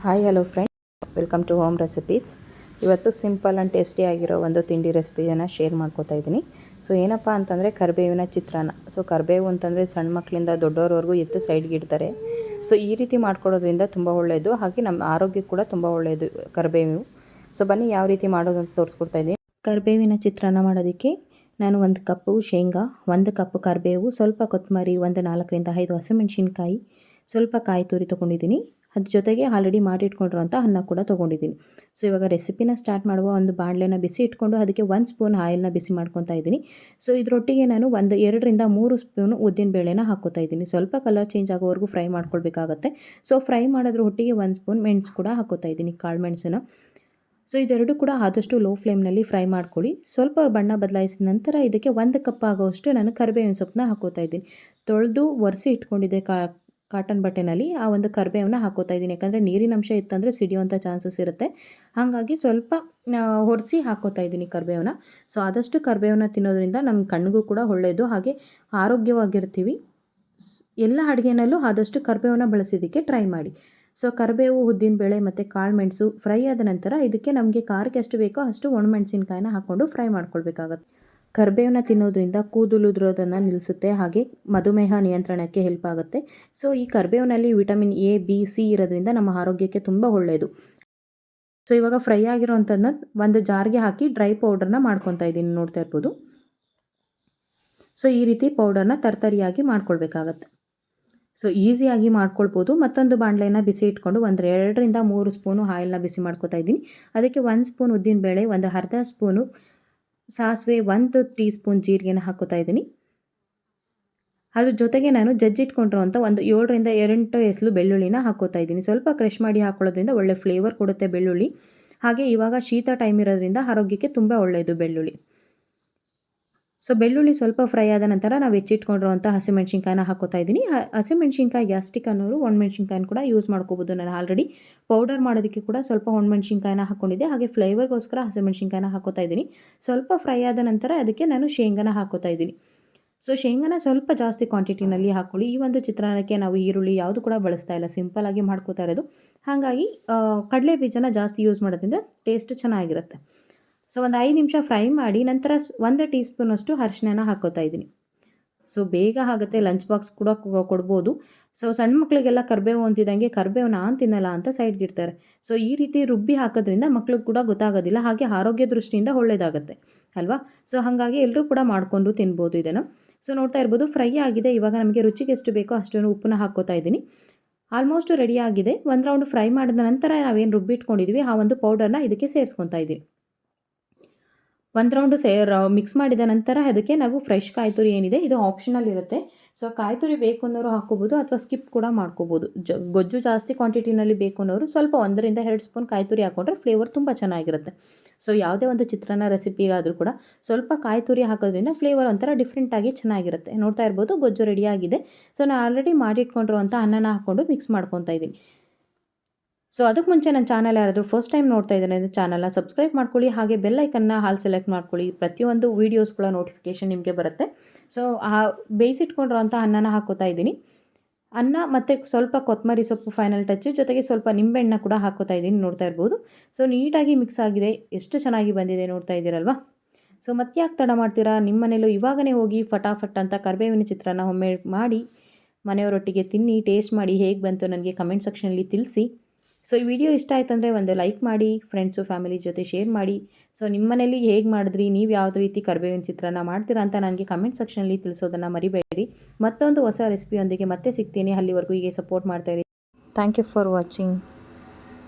Hi hello friend, welcome to home recipes. ಇವತ್ತು simple and tasty ಆಗಿರೋ ಒಂದು ತಿಂಡಿ ರೆಸಿಪಿಯನ್ನು ಶೇರ್ ಮಾಡ್ಕೋತಾ ಇದ್ದೀನಿ. ಸೊ ಏನಪ್ಪ ಅಂತಂದರೆ ಕರಿಬೇವಿನ ಚಿತ್ರಾನ್ನ. ಸೊ ಕರಿಬೇವು ಅಂತಂದರೆ ಸಣ್ಣ ಮಕ್ಕಳಿಂದ ದೊಡ್ಡವರವರೆಗೂ ಎತ್ತು ಸೈಡ್ಗೆ ಇಡ್ತಾರೆ. ಸೊ ಈ ರೀತಿ ಮಾಡ್ಕೊಡೋದ್ರಿಂದ ತುಂಬ ಒಳ್ಳೆಯದು, ಹಾಗೆ ನಮ್ಮ ಆರೋಗ್ಯಕ್ಕೆ ಕೂಡ ತುಂಬ ಒಳ್ಳೆಯದು ಕರಿಬೇವು. ಸೊ ಬನ್ನಿ ಯಾವ ರೀತಿ ಮಾಡೋದು ಅಂತ ತೋರಿಸ್ಕೊಡ್ತಾ ಇದ್ದೀನಿ. ಕರಿಬೇವಿನ ಚಿತ್ರಾನ್ನ ಮಾಡೋದಕ್ಕೆ ನಾನು 1 ಕಪ್ಪು ಶೇಂಗಾ, 1 ಕಪ್ ಕರಿಬೇವು, ಸ್ವಲ್ಪ ಕೊತ್ತಂಬರಿ, ಒಂದು 4 ರಿಂದ 5 ಹಸಿಮೆಣಸಿನ್ಕಾಯಿ, ಸ್ವಲ್ಪ ಕಾಯಿ ತುರಿ ತೊಗೊಂಡಿದ್ದೀನಿ. ಅದ್ರ ಜೊತೆಗೆ ಆಲ್ರೆಡಿ ಮಾಡಿಟ್ಕೊಂಡಿರೋಂಥ ಅನ್ನ ಕೂಡ ತೊಗೊಂಡಿದ್ದೀನಿ. ಸೊ ಇವಾಗ ರೆಸಿಪಿನ ಸ್ಟಾರ್ಟ್ ಮಾಡುವ. ಒಂದು ಬಾಣಲೆನ ಬಿಸಿ ಇಟ್ಕೊಂಡು ಅದಕ್ಕೆ 1 ಸ್ಪೂನ್ ಆಯಿಲ್ನ ಬಿಸಿ ಮಾಡ್ಕೊತಾ ಇದ್ದೀನಿ. ಸೊ ಇದರೊಟ್ಟಿಗೆ ನಾನು 2 ರಿಂದ 3 ಸ್ಪೂನು ಉದ್ದಿನ ಬೇಳೆನ ಹಾಕ್ಕೋತಾ ಇದ್ದೀನಿ. ಸ್ವಲ್ಪ ಕಲರ್ ಚೇಂಜ್ ಆಗೋವರೆಗೂ ಫ್ರೈ ಮಾಡ್ಕೊಳ್ಬೇಕಾಗತ್ತೆ. ಸೊ ಫ್ರೈ ಮಾಡೋದ್ರ ಒಟ್ಟಿಗೆ 1 ಸ್ಪೂನ್ ಮೆಣಸು ಕೂಡ ಹಾಕ್ಕೋತಾ ಇದ್ದೀನಿ, ಕಾಳು ಮೆಣಸನ್ನು. ಸೊ ಇದೆರಡು ಕೂಡ ಆದಷ್ಟು ಲೋ ಫ್ಲೇಮ್ನಲ್ಲಿ ಫ್ರೈ ಮಾಡ್ಕೊಳ್ಳಿ. ಸ್ವಲ್ಪ ಬಣ್ಣ ಬದಲಾಯಿಸಿದ ನಂತರ ಇದಕ್ಕೆ 1 ಕಪ್ ಆಗೋಷ್ಟು ನಾನು ಕರಿಬೇವಿನ ಸೊಪ್ಪನ್ನ ಹಾಕ್ಕೋತಾ ಇದ್ದೀನಿ. ತೊಳೆದು ಒರೆಸಿ ಇಟ್ಕೊಂಡಿದ್ದೆ ಕಾಟನ್ ಬಟ್ಟೆನಲ್ಲಿ ಆ ಒಂದು ಕರಿಬೇವನ್ನ ಹಾಕ್ಕೋತಾ ಇದ್ದೀನಿ. ಯಾಕಂದರೆ ನೀರಿನ ಅಂಶ ಇತ್ತಂದರೆ ಸಿಡಿಯುವಂಥ ಚಾನ್ಸಸ್ ಇರುತ್ತೆ. ಹಾಗಾಗಿ ಸ್ವಲ್ಪ ಒರೆಸಿ ಹಾಕ್ಕೋತಾ ಇದ್ದೀನಿ ಕರಿಬೇವನ್ನ. ಸೊ ಆದಷ್ಟು ಕರಿಬೇವನ್ನ ತಿನ್ನೋದ್ರಿಂದ ನಮ್ಮ ಕಣ್ಣಿಗೂ ಕೂಡ ಒಳ್ಳೆಯದು, ಹಾಗೆ ಆರೋಗ್ಯವಾಗಿರ್ತೀವಿ. ಎಲ್ಲ ಅಡುಗೆನಲ್ಲೂ ಆದಷ್ಟು ಕರಿಬೇವನ್ನ ಬಳಸೋದಕ್ಕೆ ಟ್ರೈ ಮಾಡಿ. ಸೊ ಕರಿಬೇವು, ಉದ್ದಿನಬೇಳೆ ಮತ್ತು ಕಾಳು ಮೆಣಸು ಫ್ರೈ ಆದ ನಂತರ ಇದಕ್ಕೆ ನಮಗೆ ಖಾರಕ್ಕೆ ಎಷ್ಟು ಬೇಕೋ ಅಷ್ಟು ಒಣಮೆಣಸಿನ್ಕಾಯಿನ ಹಾಕ್ಕೊಂಡು ಫ್ರೈ ಮಾಡ್ಕೊಳ್ಬೇಕಾಗತ್ತೆ. ಕರಿಬೇವನ್ನ ತಿನ್ನೋದ್ರಿಂದ ಕೂದಲು ಉದುರೋದನ್ನು ನಿಲ್ಲಿಸುತ್ತೆ, ಹಾಗೆ ಮಧುಮೇಹ ನಿಯಂತ್ರಣಕ್ಕೆ ಹೆಲ್ಪ್ ಆಗುತ್ತೆ. ಸೊ ಈ ಕರಿಬೇವಿನಲ್ಲಿ ವಿಟಮಿನ್ ಎ, ಬಿ, ಸಿ ಇರೋದ್ರಿಂದ ನಮ್ಮ ಆರೋಗ್ಯಕ್ಕೆ ತುಂಬ ಒಳ್ಳೆಯದು. ಸೊ ಇವಾಗ ಫ್ರೈ ಆಗಿರೋವಂಥದ್ದನ್ನ ಒಂದು ಜಾರ್ಗೆ ಹಾಕಿ ಡ್ರೈ ಪೌಡರ್ನ ಮಾಡ್ಕೊತಾ ಇದ್ದೀನಿ, ನೋಡ್ತಾ ಇರ್ಬೋದು. ಸೊ ಈ ರೀತಿ ಪೌಡರ್ನ ತರ್ತರಿಯಾಗಿ ಮಾಡ್ಕೊಳ್ಬೇಕಾಗತ್ತೆ. ಸೊ ಈಸಿಯಾಗಿ ಮಾಡ್ಕೊಳ್ಬೋದು. ಮತ್ತೊಂದು ಬಾಣಲೆನ ಬಿಸಿ ಇಟ್ಕೊಂಡು 2 ರಿಂದ 3 ಸ್ಪೂನು ಆಯಿಲ್ನ ಬಿಸಿ ಮಾಡ್ಕೊತಾ ಇದ್ದೀನಿ. ಅದಕ್ಕೆ 1 ಸ್ಪೂನ್ ಉದ್ದಿನಬೇಳೆ, ಒಂದು ಅರ್ಧ ಸ್ಪೂನು ಸಾಸಿವೆ, 1 ಟೀ ಸ್ಪೂನ್ ಜೀರಿಗೆನ ಹಾಕ್ಕೋತಾ ಇದ್ದೀನಿ. ಅದ್ರ ಜೊತೆಗೆ ನಾನು ಜಜ್ಜಿಟ್ಕೊಂಡಿರೋಂಥ ಒಂದು 7 ರಿಂದ 8 ಎಸಳು ಬೆಳ್ಳುಳ್ಳಿನ ಹಾಕ್ಕೋತಾ ಇದ್ದೀನಿ. ಸ್ವಲ್ಪ ಕ್ರಷ್ ಮಾಡಿ ಹಾಕ್ಕೊಳ್ಳೋದ್ರಿಂದ ಒಳ್ಳೆ ಫ್ಲೇವರ್ ಕೊಡುತ್ತೆ ಬೆಳ್ಳುಳ್ಳಿ. ಹಾಗೆ ಇವಾಗ ಶೀತ ಟೈಮ್ ಇರೋದ್ರಿಂದ ಆರೋಗ್ಯಕ್ಕೆ ತುಂಬ ಒಳ್ಳೆಯದು ಬೆಳ್ಳುಳ್ಳಿ. ಸೊ ಬೆಳ್ಳುಳ್ಳಿ ಸ್ವಲ್ಪ ಫ್ರೈ ಆದ ನಂತರ ನಾವು ಹೆಚ್ಚಿಟ್ಕೊಂಡಿರುವಂಥ ಹಸಿಮೆಣ್ಸಿನ್ಕಾಯಿನ ಹಾಕ್ಕೋತಾ ಇದ್ದೀನಿ. ಹಸಿಮೆಣ್ಸಿನ್ಕಾಯಿ ಗ್ಯಾಸ್ಟಿಕ್ ಅನ್ನೋರು ಒಣಮೆಣ್ಸಿನ್ಕಾಯಿನ ಕೂಡ ಯೂಸ್ ಮಾಡ್ಕೋಬೋದು. ನಾನು ಆಲ್ರೆಡಿ ಪೌಡರ್ ಮಾಡೋದಕ್ಕೆ ಕೂಡ ಸ್ವಲ್ಪ ಒಣಮೆಣ್ಸಿನ್ಕಾಯಿನ ಹಾಕ್ಕೊಂಡಿದ್ದೆ, ಹಾಗೆ ಫ್ಲೇವರ್ಗೋಸ್ಕರ ಹಸಿಮೆಣ್ಸಿನ್ಕಾಯಿನ ಹಾಕ್ಕೋತಾ ಇದ್ದೀನಿ. ಸ್ವಲ್ಪ ಫ್ರೈ ಆದ ನಂತರ ಅದಕ್ಕೆ ನಾನು ಶೇಂಗಾನ ಹಾಕ್ಕೋತಾ ಇದ್ದೀನಿ. ಸೊ ಶೇಂಗಾನ ಸ್ವಲ್ಪ ಜಾಸ್ತಿ ಕ್ವಾಂಟಿಟಿನಲ್ಲಿ ಹಾಕ್ಕೊಳ್ಳಿ. ಈ ಒಂದು ಚಿತ್ರಾನ್ನಕ್ಕೆ ನಾವು ಈರುಳ್ಳಿ ಯಾವುದು ಕೂಡ ಬಳಸ್ತಾ ಇಲ್ಲ, ಸಿಂಪಲ್ಲಾಗಿ ಮಾಡ್ಕೋತಾ ಇರೋದು. ಹಾಗಾಗಿ ಕಡಲೆ ಬೀಜನ ಜಾಸ್ತಿ ಯೂಸ್ ಮಾಡೋದ್ರಿಂದ ಟೇಸ್ಟ್ ಚೆನ್ನಾಗಿರುತ್ತೆ. ಸೊ ಒಂದು 5 ನಿಮಿಷ ಫ್ರೈ ಮಾಡಿ ನಂತರ 1 ಟೀ ಸ್ಪೂನಷ್ಟು ಅರಿಶಿನ ಹಾಕ್ಕೋತಾ ಇದ್ದೀನಿ. ಸೊ ಬೇಗ ಆಗುತ್ತೆ, ಲಂಚ್ ಬಾಕ್ಸ್ ಕೂಡ ಕೊಡ್ಬೋದು. ಸೊ ಸಣ್ಣ ಮಕ್ಕಳಿಗೆಲ್ಲ ಕರಿಬೇವು ಅಂತಿದ್ದಂಗೆ ಕರಿಬೇವು ನಾನು ತಿನ್ನಲ್ಲ ಅಂತ ಸೈಡ್ಗೆ ಇಡ್ತಾರೆ. ಸೊ ಈ ರೀತಿ ರುಬ್ಬಿ ಹಾಕೋದ್ರಿಂದ ಮಕ್ಳಿಗೆ ಕೂಡ ಗೊತ್ತಾಗೋದಿಲ್ಲ, ಹಾಗೆ ಆರೋಗ್ಯ ದೃಷ್ಟಿಯಿಂದ ಒಳ್ಳೆಯದಾಗುತ್ತೆ ಅಲ್ವಾ. ಸೊ ಹಾಗಾಗಿ ಎಲ್ಲರೂ ಕೂಡ ಮಾಡ್ಕೊಂಡು ತಿನ್ಬೋದು ಇದನ್ನು. ಸೊ ನೋಡ್ತಾ ಇರ್ಬೋದು ಫ್ರೈ ಆಗಿದೆ. ಇವಾಗ ನಮಗೆ ರುಚಿಗೆ ಎಷ್ಟು ಬೇಕೋ ಅಷ್ಟನ್ನು ಉಪ್ಪನ್ನ ಹಾಕ್ಕೋತಾ ಇದ್ದೀನಿ. ಆಲ್ಮೋಸ್ಟ್ ರೆಡಿ ಆಗಿದೆ. 1 ರೌಂಡ್ ಫ್ರೈ ಮಾಡಿದ ನಂತರ ನಾವೇನು ರುಬ್ಬಿಟ್ಕೊಂಡಿದ್ವಿ ಆ ಒಂದು ಪೌಡರ್ನ ಇದಕ್ಕೆ ಸೇರಿಸ್ಕೊತಾ ಇದ್ದೀನಿ. 1 ರೌಂಡು ಮಿಕ್ಸ್ ಮಾಡಿದ ನಂತರ ಅದಕ್ಕೆ ನಾವು ಫ್ರೆಶ್ ಕಾಯಿ ತುರಿ ಏನಿದೆ ಇದು ಆಪ್ಷನಲ್ ಇರುತ್ತೆ. ಸೊ ಕಾಯಿ ತುರಿ ಬೇಕು ಅನ್ನೋರು ಹಾಕ್ಕೋಬೋದು ಅಥವಾ ಸ್ಕಿಪ್ ಕೂಡ ಮಾಡ್ಕೋಬೋದು. ಗೊಜ್ಜು ಜಾಸ್ತಿ ಕ್ವಾಂಟಿಟಿನಲ್ಲಿ ಬೇಕು ಅನ್ನೋರು ಸ್ವಲ್ಪ 1 ರಿಂದ 2 ಸ್ಪೂನ್ ಕಾಯಿ ತುರಿ ಹಾಕ್ಕೊಂಡ್ರೆ ಫ್ಲೇವರ್ ತುಂಬ ಚೆನ್ನಾಗಿರುತ್ತೆ. ಸೊ ಯಾವುದೇ ಒಂದು ಚಿತ್ರಾನ್ನ ರೆಸಿಪಿಗಾದರೂ ಕೂಡ ಸ್ವಲ್ಪ ಕಾಯಿ ತುರಿ ಹಾಕೋದ್ರಿಂದ ಫ್ಲೇವರ್ ಒಂಥರ ಡಿಫ್ರೆಂಟಾಗಿ ಚೆನ್ನಾಗಿರುತ್ತೆ. ನೋಡ್ತಾ ಇರ್ಬೋದು ಗೊಜ್ಜು ರೆಡಿಯಾಗಿದೆ. ಸೊ ನಾನು ಆಲ್ರೆಡಿ ಮಾಡಿಟ್ಕೊಂಡಿರುವಂಥ ಅನ್ನನ ಹಾಕ್ಕೊಂಡು ಮಿಕ್ಸ್ ಮಾಡ್ಕೊತಾ ಇದ್ದೀನಿ. ಸೊ ಅದಕ್ಕೆ ಮುಂಚೆ ನನ್ನ ಚಾನಲ್ ಯಾರಾದರೂ ಫಸ್ಟ್ ಟೈಮ್ ನೋಡ್ತಾ ಇದ್ದಾರೆ ಅಂದರೆ ಚಾನಲ್ನ ಸಬ್ಸ್ಕ್ರೈಬ್ ಮಾಡ್ಕೊಳ್ಳಿ, ಹಾಗೆ ಬೆಲ್ ಐಕನ್ನ ಹಾಲ್ ಸೆಲೆಕ್ಟ್ ಮಾಡ್ಕೊಳ್ಳಿ. ಪ್ರತಿಯೊಂದು ವೀಡಿಯೋಸ್ಗಳ ನೋಟಿಫಿಕೇಷನ್ ನಿಮಗೆ ಬರುತ್ತೆ. ಸೊ ಬೇಯಿಸಿಟ್ಕೊಂಡಿರೋಂಥ ಅನ್ನನ ಹಾಕ್ಕೋತಾ ಇದ್ದೀನಿ. ಅನ್ನ ಮತ್ತು ಸ್ವಲ್ಪ ಕೊತ್ತಂಬರಿ ಸೊಪ್ಪು ಫೈನಲ್ ಟಚ್ಚು, ಜೊತೆಗೆ ಸ್ವಲ್ಪ ನಿಂಬೆಹಣ್ಣು ಕೂಡ ಹಾಕ್ಕೋತಾ ಇದ್ದೀನಿ, ನೋಡ್ತಾ ಇರ್ಬೋದು. ಸೊ ನೀಟಾಗಿ ಮಿಕ್ಸ್ ಆಗಿದೆ, ಎಷ್ಟು ಚೆನ್ನಾಗಿ ಬಂದಿದೆ ನೋಡ್ತಾ ಇದ್ದೀರಲ್ವಾ. ಸೊ ಮತ್ತೆ ಯಾಕೆ ತಡ ಮಾಡ್ತೀರಾ, ನಿಮ್ಮ ಮನೇಲೂ ಇವಾಗನೇ ಹೋಗಿ ಫಟಾಫಟ್ ಅಂತ ಕರಿಬೇವಿನ ಚಿತ್ರಾನ್ನ ಒಮ್ಮೆ ಮಾಡಿ ಮನೆಯವರೊಟ್ಟಿಗೆ ತಿನ್ನಿ, ಟೇಸ್ಟ್ ಮಾಡಿ ಹೇಗೆ ಬಂತು ನನಗೆ ಕಮೆಂಟ್ ಸೆಕ್ಷನಲ್ಲಿ ತಿಳಿಸಿ. ಸೊ ಈ ವಿಡಿಯೋ ಇಷ್ಟ ಆಯ್ತು ಅಂದರೆ ಒಂದು ಲೈಕ್ ಮಾಡಿ, ಫ್ರೆಂಡ್ಸು ಫ್ಯಾಮಿಲಿ ಜೊತೆ ಶೇರ್ ಮಾಡಿ. ಸೊ ನಿಮ್ಮ ಮನೇಲಿ ಹೇಗೆ ಮಾಡಿದ್ರಿ, ನೀವು ಯಾವುದೇ ರೀತಿ ಕರಿಬೇವಿನ ಚಿತ್ರಾನ್ನ ಮಾಡ್ತೀರಾ ಅಂತ ನನಗೆ ಕಮೆಂಟ್ ಸೆಕ್ಷನಲ್ಲಿ ತಿಳಿಸೋದನ್ನು ಮರಿಬೇಡಿ. ಮತ್ತೊಂದು ಹೊಸ ರೆಸಿಪಿಯೊಂದಿಗೆ ಮತ್ತೆ ಸಿಗ್ತೀನಿ. ಅಲ್ಲಿವರೆಗೂ ಹೀಗೆ ಸಪೋರ್ಟ್ ಮಾಡ್ತಾಯಿರಿ. Thank you for watching.